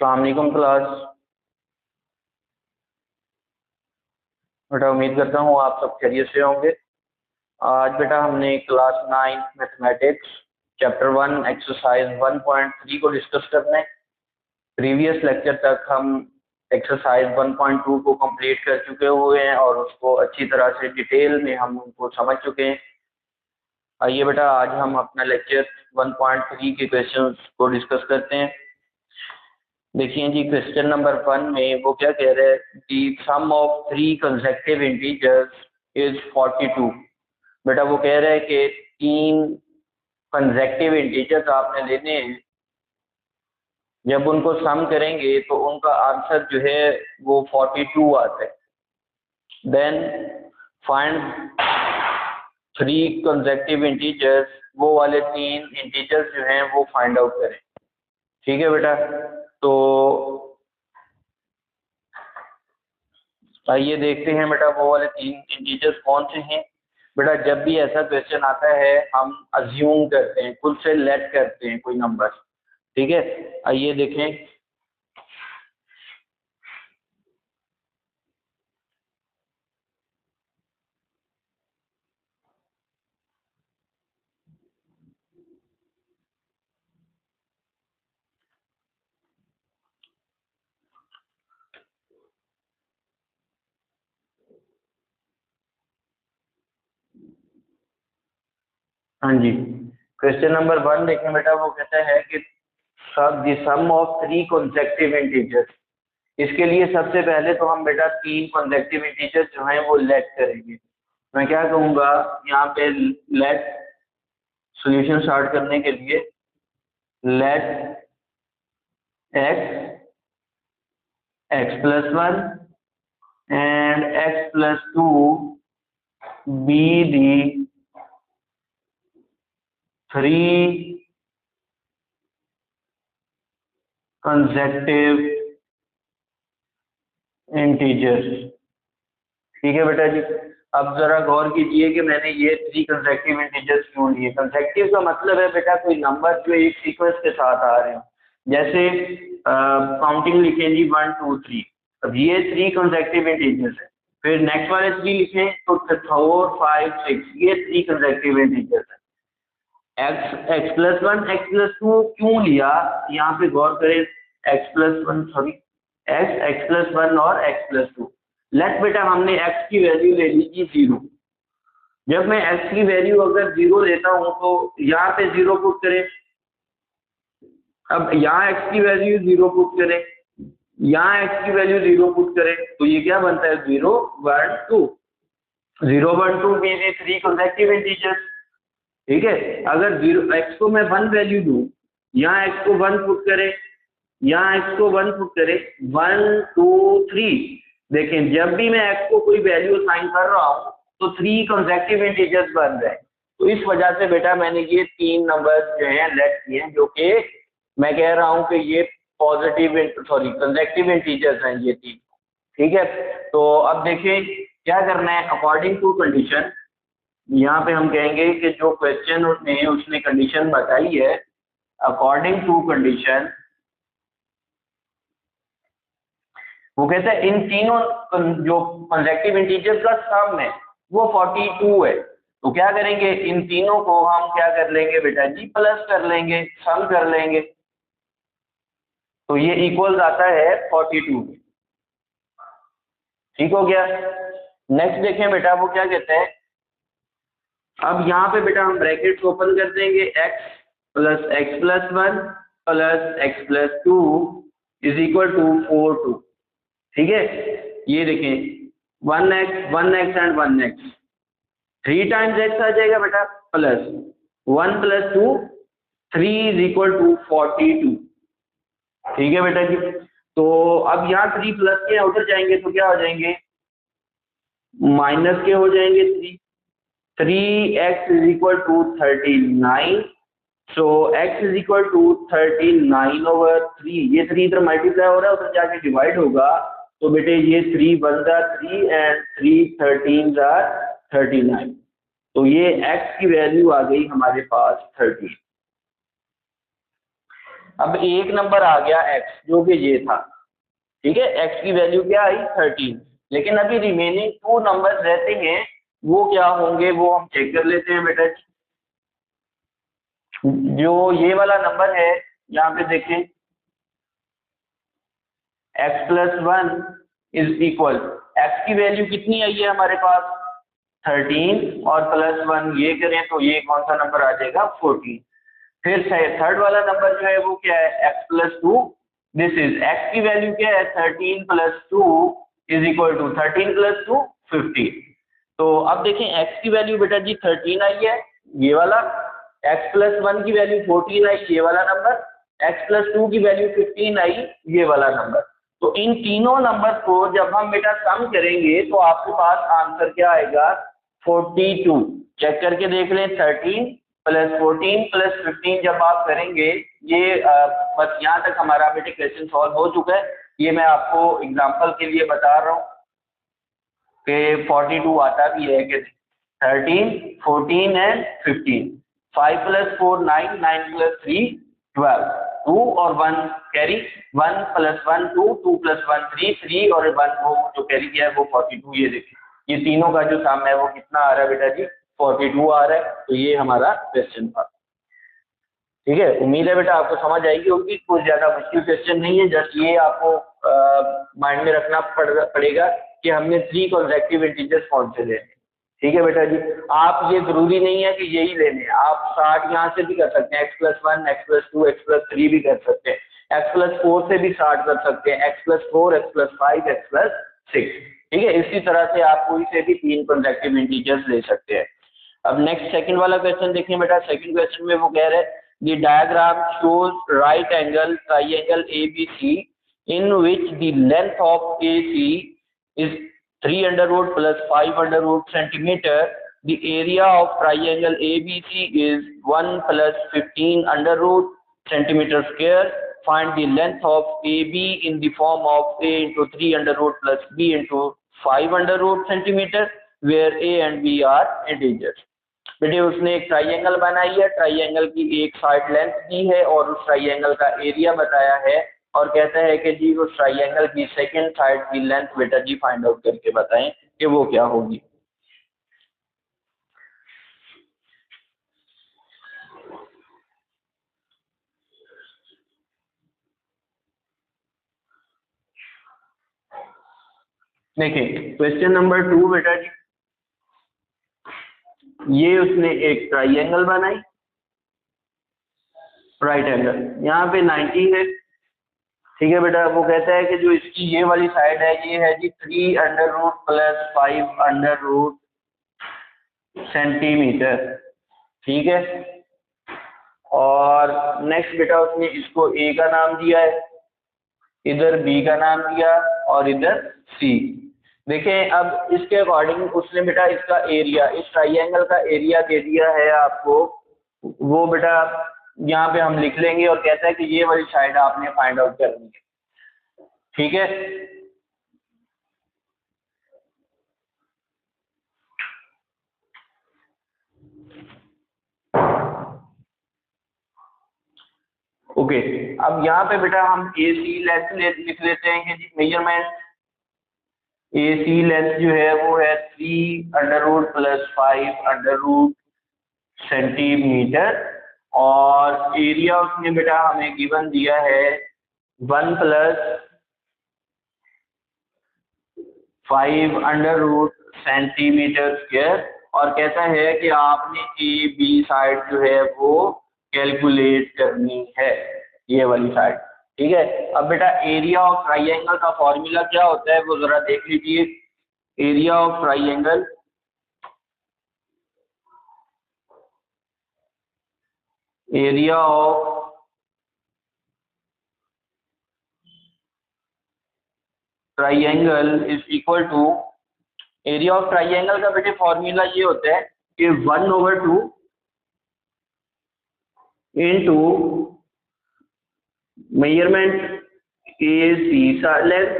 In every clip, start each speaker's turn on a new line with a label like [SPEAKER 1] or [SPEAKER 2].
[SPEAKER 1] अस्सलाम वालेकुम क्लास। बेटा उम्मीद करता हूँ आप सब खैरियत से होंगे। आज बेटा हमने क्लास 9 मैथमेटिक्स चैप्टर 1 एक्सरसाइज 1.3 को डिस्कस करना है। प्रीवियस लेक्चर तक हम एक्सरसाइज 1.2 को कंप्लीट कर चुके हुए हैं और उसको अच्छी तरह से डिटेल में हम उनको समझ चुके हैं। आइए बेटा आज हम अपना लेक्चर 1.3 के क्वेश्चंस को डिस्कस करते हैं। देखिए जी, क्वेश्चन नंबर 1 में वो क्या कह रहे हैं कि सम ऑफ 3 कंसेक्टिव इंटीजर्स इज 42। बेटा वो कह रहे हैं कि 3 कंसेक्टिव इंटीजर्स आपने लेने हैं, जब उनको सम करेंगे तो उनका आंसर जो है वो 42 आता है। देन फाइंड 3 कंसेक्टिव इंटीजर्स, वो वाले 3 इंटीजर्स जो हैं वो फाइंड आउट करें। ठीक है बेटा, तो आइए देखते हैं बेटा वो वाले 3 इंटीजर्स कौन से हैं। बेटा जब भी ऐसा क्वेश्चन आता है हम अज्यूम करते हैं, खुद से लेट करते हैं कोई नंबर। ठीक है, आइए देखें। हाँ जी, क्वेश्चन नंबर 1 देखें बेटा, वो कहता है कि सम ऑफ 3 कंसेक्टिव इंटीजर्स। इसके लिए सबसे पहले तो हम बेटा 3 कंसेक्टिव इंटीजर्स जो हैं वो लेट करेंगे। मैं क्या कहूँगा यहाँ पे, लेट सॉल्यूशन स्टार्ट करने के लिए late x+1 and x+2 be the 3 consecutive integers। ठीक है बेटा जी, अब जरा गौर कीजिए कि मैंने ये 3 कंसेक्टिव इंटीजर्स क्यों लिए। कंसेक्टिव का मतलब है बेटा कोई नंबर जो एक सीक्वेंस के साथ आ रहे हैं। जैसे काउंटिंग लिखें जी 1 2 3, अब ये 3 कंसेक्टिव इंटीजर्स है। फिर नेक्स्ट वाले 3 लिखें तो 4 5 6, ये 3 कंसेक्टिव इंटीजर्स है। x+1 x+2 क्यों लिया, यहाँ पे गौर करें। x+1 और x+2। लेट बेटा हमने x की वैल्यू ले ली थी 0। जब मैं x की वैल्यू अगर 0 लेता हूं तो यहाँ पे 0 पुट करें। अब यहाँ x की वैल्यू 0 पुट करें, यहाँ x की वैल्यू 0 पुट करें, तो ये क्या बनता है 0 1 2। 0 1 2 मीन 3 कंसेक्टिव इंटीजर्स। ठीक है, अगर 0 x को मैं 1 वैल्यू दूं, यहाँ x को 1 पुट करें, यहाँ x को 1 पुट करें, 1 2 3। देखें जब भी मैं x को कोई वैल्यू असाइन कर रहा हूँ तो 3 कंसेक्टिव इंटीजर्स बन रहे हैं। तो इस वजह से बेटा मैंने ये 3 नंबर्स जो हैं लेट किए हैं, जो कि मैं कह रहा हूँ कि ये कंसेक्टिव इंटीजर्स हैं ये 3। ठीक है, तो अब देखें क्या करना है। अकॉर्डिंग टू कंडीशन, यहाँ पे हम कहेंगे कि जो क्वेश्चन उसने कंडीशन बताई है, अकॉर्डिंग टू कंडीशन, वो कहता है इन तीनों जो कंसेक्टिव इंटीजर्स का सम है वो 42 है। तो क्या करेंगे, इन तीनों को हम क्या कर लेंगे बेटा जी, प्लस कर लेंगे, सम कर लेंगे, तो ये इक्वल्स आता है 42। ठीक हो गया। नेक्स्ट देखें बेटा वो क्या कहते हैं। अब यहाँ पे बेटा हम ब्रैकेट्स ओपन कर देंगे, x+x+1 plus x+2 is equal to 4 2। ठीक है, ये देखें 1x and 1x, 3 times x आ जाएगा बेटा, प्लस 1 + 2 3 इज इक्वल टू 42। ठीक है बेटा जी, तो अब यहाँ 3 प्लस के उधर जाएंगे तो क्या हो जाएंगे, माइनस के हो जाएंगे 3। 3x is equal to 39। So x is equal to 39/3। ये 3 इधर मल्टीप्लाई हो रहा है, उधर जाके डिवाइड होगा, तो बेटे ये 3 1 3 एंड 3 13 39। तो ये x की वैल्यू आ गई हमारे पास 30। अब एक नंबर आ गया x जो कि ये था, ठीक है, x की वैल्यू क्या आई 13, लेकिन अभी रिमेनिंग 2 नंबर्स रहते हैं, वो क्या होंगे वो हम चेक कर लेते हैं बेटा। जो ये वाला नंबर है यहाँ पे देखें, x plus 1 is equal, x की वैल्यू कितनी आई है हमारे पास 13 और प्लस 1 ये करें तो ये कौन सा नंबर आ जाएगा 14। फिर थर्ड वाला नंबर जो है वो क्या है x plus 2, this is x की वैल्यू क्या है 13 plus 2 is equal to 13 plus 2 15। तो अब देखें x की वैल्यू बेटा जी 13 आई है ये वाला, x प्लस 1 की वैल्यू 14 आई ये वाला नंबर, x प्लस 2 की वैल्यू 15 आई ये वाला नंबर। तो इन तीनों नंबर को जब हम बेटा सम करेंगे तो आपके पास आंसर क्या आएगा 42। चेक करके देख लें 13 प्लस 14 प्लस 15 जब आप करेंगे ये बस यहाँ तक हमारा बेटे क्वेश्चन सॉल्व हो चुका है। ये मैं आपको एग्जांपल के लिए बता रहा हूँ कि 42 आता भी है कि 13 14 एंड 15, 5 प्लस 4 9, 9 प्लस 3 12, 2 और 1 कैरी, 1 प्लस 1 2, 2 प्लस 1 3, 3 और 1 वो जो कैरी किया है वो 42। ये देखिए ये तीनों का जो सम है वो कितना आ रहा है बेटा जी 42 आ रहा है। तो ये हमारा क्वेश्चन था, ठीक है। उम्मीद है बेटा आपको समझ आएगी होगी, कुछ ज्यादा मुश्किल क्वेश्चन नहीं है, जस्ट ये आपको माइंड में रखना पड़ेगा कि हमने 3 कॉन्सेक्टिव इंटीजर्स कौन से लेने, ठीक है बेटा जी। आप ये जरूरी नहीं है कि यही लेने, आप 60 यहाँ से भी कर सकते हैं, x plus 1 x plus 2 x plus 3 भी कर सकते हैं, x प्लस 4 से भी 60 कर सकते हैं, x plus 4 x plus 5 x plus 6, ठीक है। इसी तरह से आप कोई से भी 3 कॉन्सेक्टिव इंटीजर्स ले सकते हैं। अब नेक्स्ट सेकंड वाला क्वेश्चन देखिए बेटा, सेकंड क्वेश्चन में वो कह रहे हैं the diagram shows right angle triangle ABC in which the length of AC is 3 under root plus 5 under root centimeter. The area of triangle ABC is 1 plus 15 under root centimeter square. Find the length of AB in the form of A into 3 under root plus B into 5 under root centimeter, where A and B are integers. बेटे उसने एक triangle बनाई है, triangle की एक side length दी है और उस ट्राइंगल का एरिया बताया है, और कहता है कि जी उस ट्राइंगल की सेकंड साइड की लेंथ बेटा जी फाइंड आउट करके बताएं कि वो क्या होगी। देखिए क्वेश्चन नंबर 2 बेटा जी, ये उसने एक ट्राइंगल बनाई राइट एंगल, यहाँ पे 90 है, ठीक है बेटा। वो कहता है कि जो इसकी ये वाली साइड है ये है जी 3 under root plus 5 under root centimetre, ठीक है। और नेक्स्ट बेटा उसने इसको ए का नाम दिया है, इधर बी का नाम दिया और इधर सी। देखें अब इसके अकॉर्डिंग उसने बेटा इसका एरिया, इस ट्राइंगल का एरिया दे दिया है आपको, वो बेटा यहाँ पे हम लिख लेंगे और कहता है कि ये वाली साइड आपने फाइंड आउट करनी है, ठीक है। ओके अब यहाँ पे बेटा हम ए सी लेंथ लिख लेते हैं कि जी मेजरमेंट ए सी लेंथ जो है वो है 3 under root plus 5 under root centimetre, और एरिया उसने बेटा हमें गिवन दिया है 1 प्लस 5 अंडर रूट सेंटीमीटर स्क्वायर, और कहता है कि आपने ए बी साइड जो है वो कैलकुलेट करनी है, ये वाली साइड, ठीक है। अब बेटा एरिया ऑफ ट्राइंगल का फॉर्मूला क्या होता है वो जरा देख लीजिए। Area of triangle area of triangle is equal to, area of triangle का बेटे फॉर्मूला ये होता है कि 1/2 into measurement A C length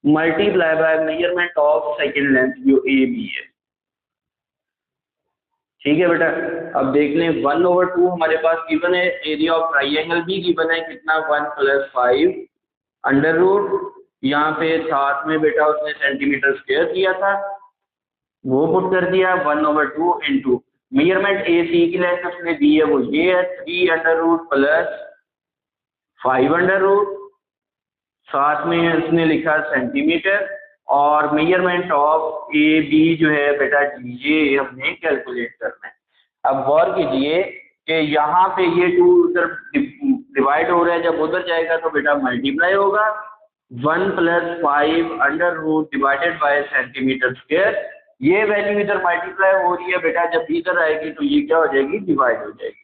[SPEAKER 1] multiply by measurement of second length जो ए बी है, ठीक है बेटा। अब देख लें 1/2 हमारे पास गिवन है, एरिया ऑफ ट्राइंगल भी गिवन है कितना 1 + 5 अंडर रूट, यहाँ पे साथ में बेटा उसने सेंटीमीटर स्क्वायर दिया था वो पुट कर दिया 1/2 इंटू मेजरमेंट ए सी की लेंथ उसने दी है वो ये है 3 under root plus 5 under root, साथ में उसने लिखा सेंटीमीटर, और मेजरमेंट ऑफ ए बी जो है बेटा ये हमने कैलकुलेट करना है। अब गौर कीजिए कि यहाँ पे ये 2 उधर डिवाइड हो रहा है, जब उधर जाएगा तो बेटा मल्टीप्लाई होगा 1 + 5 under root divided by centimetre square, ये वैल्यू इधर मल्टीप्लाई हो रही है बेटा, जब इधर आएगी तो ये क्या हो जाएगी डिवाइड हो जाएगी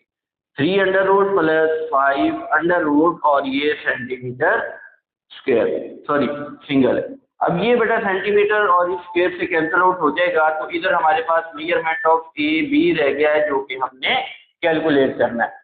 [SPEAKER 1] 3 under root plus 5 under root, और ये सेंटीमीटर स्क्वायर सॉरी सिंगल है। अब ये बेटा सेंटीमीटर और इस स्क्वायर से कैंसिल आउट हो जाएगा, तो इधर हमारे पास मेजरमेंट ऑफ ए बी रह गया है जो कि हमने कैलकुलेट करना है।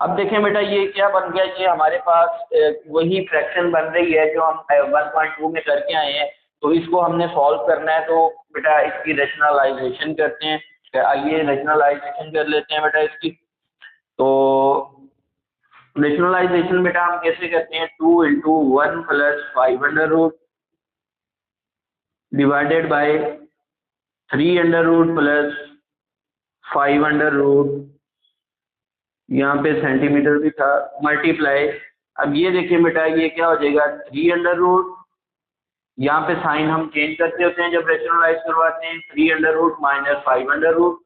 [SPEAKER 1] अब देखें बेटा ये क्या बन गया, ये हमारे पास वही फ्रैक्शन बन रही है जो हम 1.2 में करके आए हैं, तो इसको हमने सॉल्व करना है। तो बेटा इसकी रैशनलाइजेशन करते हैं, आइए रैशनलाइजेशन कर लेते हैं बेटा इसकी। तो रैशनलाइजेशन बेटा हम कैसे करते हैं, 2 × 1 + 5 under root divided by 3 under root plus 5 under root, यहाँ पे सेंटीमीटर भी था, मल्टीप्लाई। अब ये देखिए बेटा ये क्या हो जाएगा 3 अंडर रूट, यहाँ पे साइन हम चेंज करते होते हैं जब रैशनलाइज करवाते हैं, 3 under root minus 5 under root,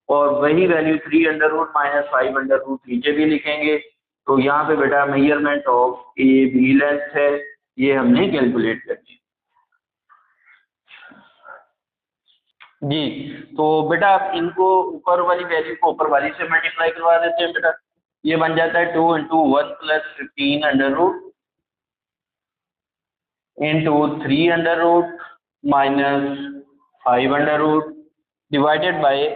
[SPEAKER 1] और वही value 3 under root minus 5 under root नीचे भी लिखेंगे। तो यहाँ पे बेटा measurement of A B length है, ये हमने कैलकुलेट करनी जी। तो बेटा आप इनको ऊपर वाली वैल्यू को ऊपर वाली से मल्टीप्लाई करवा देते हैं बेटा, ये बन जाता है 2 × 1 + 15 under root into 3 under root minus 5 under root divided by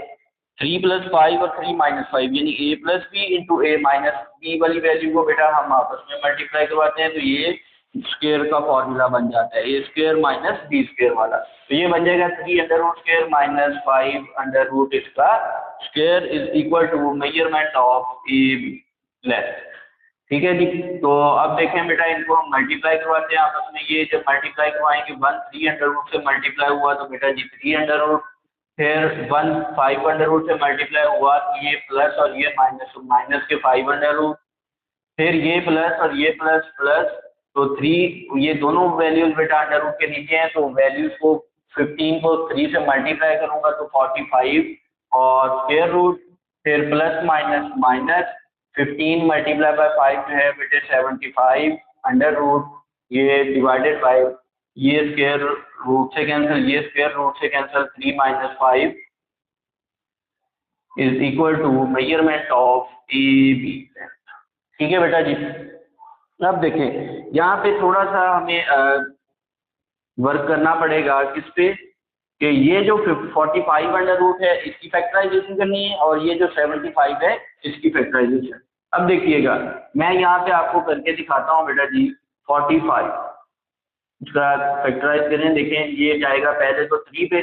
[SPEAKER 1] 3 + 5 और 3 - 5 यानी a + b into a minus b वाली वैल्यू को बेटा हम आपस में मल्टीप्लाई करवाते हैं, तो ये स्क्वायर का फॉर्मूला बन जाता है a square minus b square वाला। तो ये बन जाएगा 3 under root square minus 5 under root इसका square is equal to measurement of A B length. ठीक है जी। तो अब देखें बेटा इनको हम मल्टीप्लाई करवाते हैं आपस में, ये जब मल्टीप्लाई करवाएंगे 1 3 अंडर रूट से मल्टीप्लाई हुआ तो बेटा जी 3 अंडर रूट, फिर 1 5 अंडर रूट से मल्टीप्लाई हुआ तो ये प्लस और ये माइनस, तो माइनस के 5 अंडर रूट, फिर ये प्लस और ये प्लस प्लस, तो 3 ये दोनों वैल्यूज बेटा अंडर रूट के नीचे हैं, तो वैल्यूज को 15 को 3 से मल्टीप्लाई करूंगा तो 45 और स्क्वायर रूट, फिर plus minus minus 15 multiply by 5 जो है बेटे 75 अंडर रूट, ये डिवाइडेड बाय ये स्क्वायर रूट से कैंसिल, ये स्क्वायर रूट से cancel, 3 - 5 is equal to measurement of A B. ठीक है बेटा जी। अब देखें यहाँ पे थोड़ा सा हमें वर्क करना पड़ेगा किस पे, कि ये जो 45 अंडर रूट है इसकी फैक्टराइजेशन करनी है, और ये जो 75 है इसकी फैक्टराइजेशन। अब देखिएगा मैं यहाँ पे आपको करके दिखाता हूँ बेटा जी 45 इसका फैक्टराइज करें, देखें ये जाएगा पहले तो 3 पे,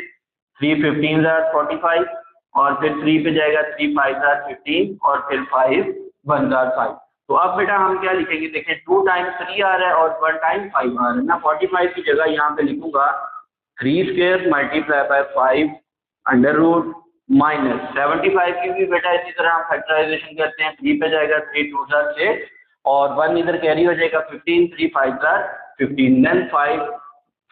[SPEAKER 1] 3 15 45, और फिर 3 पे जाएगा 3 5 15, और फिर 5 1 5। तो अब बेटा हम क्या लिखेंगे, देखें 2 टाइम्स 3 आ रहा है और 1 टाइम 5 आ रहा है ना, 45 की जगह यहाँ पे लिखूंगा 3 square multiply by 5 under root minus 75 की भी बेटा इसी तरह हम फैक्टराइजेशन करते हैं, 3 पे जाएगा 3 2 6 और 1 इधर कैरी हो जाएगा 15, 3 5 15, देन 5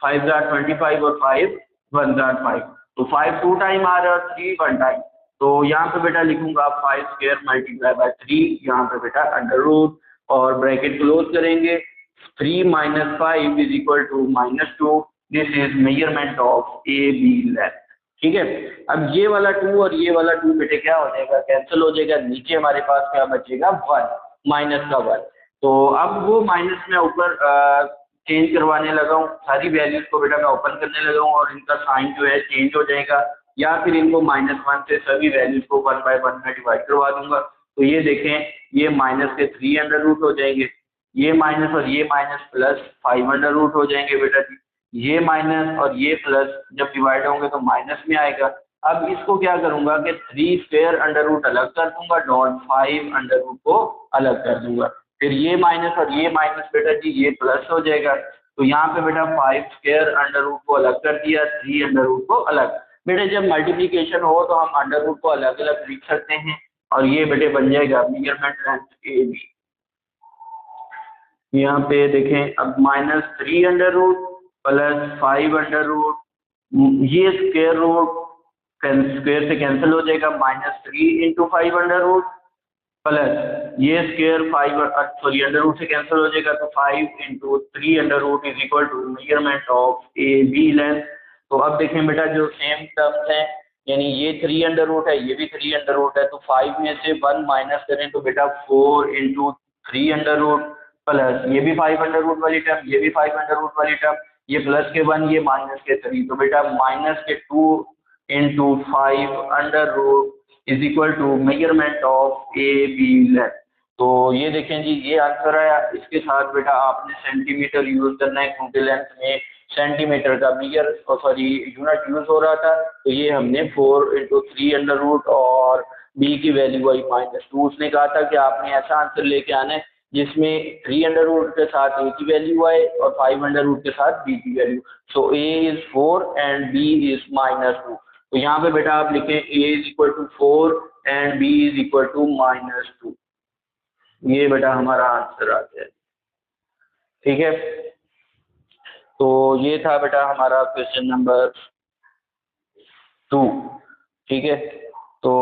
[SPEAKER 1] 5 25 और 5 1 5, तो 5 2 टाइम आ रहा है और 3 1 टाइम, तो यहाँ पे बेटा लिखूंगा 5 स्क्वायर मल्टीप्लाई बाय 3, यहाँ पे बेटा अंडर रूट और ब्रैकेट क्लोज करेंगे, 3 - 5 is equal to -2, this is measurement of A B length. ठीक है। अब ये वाला 2 और ये वाला 2 बेटे क्या हो जाएगा, कैंसिल हो जाएगा, नीचे हमारे पास क्या बचेगा 1 माइनस का 1। तो अब वो माइनस में ऊपर चेंज करवाने लगा हूँ, सारी वैल्यूज को बेटा मैं ओपन करने लगा हूँ और इनका साइन जो है चेंज हो जाएगा, या फिर इनको -1 से सभी वैल्यूज को 1 बाय 1 में डिवाइड करवा दूंगा। तो ये देखें ये माइनस के 3 अंडर रूट हो जाएंगे, ये माइनस और ये माइनस प्लस 5 अंडर रूट हो जाएंगे बेटा जी, ये माइनस और ये प्लस जब डिवाइड होंगे तो माइनस में आएगा, अब इसको क्या करूंगा कि 3 स्क्वायर अंडर रूट अलग कर दूंगा, डॉट 5 अंडर रूट को अलग कर दूंगा, फिर ये माइनस और ये माइनस बेटा जी ये प्लस हो जाएगा। तो यहाँ पे बेटा 5 स्क्वायर अंडर रूट को अलग कर दिया, 3 अंडर रूट को अलग। बेटे जब मल्टीप्लीकेशन हो तो हम अंडर रूट को अलग अलग लिख सकते हैं, और ये बेटे बन जाएगा मेजरमेंट लेंथ ए बी। यहाँ पे देखें अब -3 under root plus 5 under root, ये स्क्वायर रूट स्क्वायर से कैंसिल हो जाएगा, -3 इंटू 5 अंडर रूट प्लस ये स्क्वायर 5 सॉरी अंडर रूट से कैंसिल हो जाएगा, तो 5 into 3 under root is equal to measurement of A B length. तो अब देखें बेटा जो सेम टर्म्स हैं, यानी ये 3 अंडर रूट है, ये भी 3 अंडर रूट है, तो 5 में से 1 माइनस करें तो बेटा 4 इंटू 3 अंडर रूट प्लस ये भी 5 अंडर रूट वाली टर्म, ये भी 5 अंडर रूट वाली टर्म, ये प्लस के 1 ये माइनस के 3, तो बेटा माइनस के 2 into 5 under root is equal to measurement of A B length. तो ये देखें जी ये आंसर आया। इसके साथ बेटा आपने सेंटीमीटर यूज करना है, क्योंकि लेंथ में सेंटीमीटर का मीटर सॉरी यूनिट यूज हो रहा था, तो ये हमने 4 इंटू 3 अंडर रूट और बी की वैल्यू आई -2। उसने कहा था कि आपने ऐसा आंसर लेके आना है जिसमें 3 अंडर रूट के साथ ए की वैल्यू आए और 5 अंडर रूट के साथ बी की value. So A is 4 and B is -2। तो यहाँ पे बेटा आप लिखें a is equal to 4 and b is equal to -2। ये बेटा हमारा आंसर आ गया। ठीक है, तो ये था बेटा हमारा क्वेश्चन नंबर 2। ठीक है, तो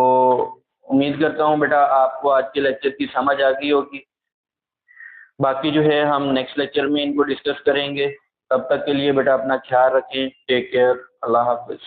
[SPEAKER 1] उम्मीद करता हूँ बेटा आपको आज के लेक्चर की समझ आ गई होगी। बाकी जो है हम नेक्स्ट लेक्चर में इनको डिस्कस करेंगे। तब तक के लिए बेटा अपना ख्याल रखें। Take care. अल्लाह हाफिज।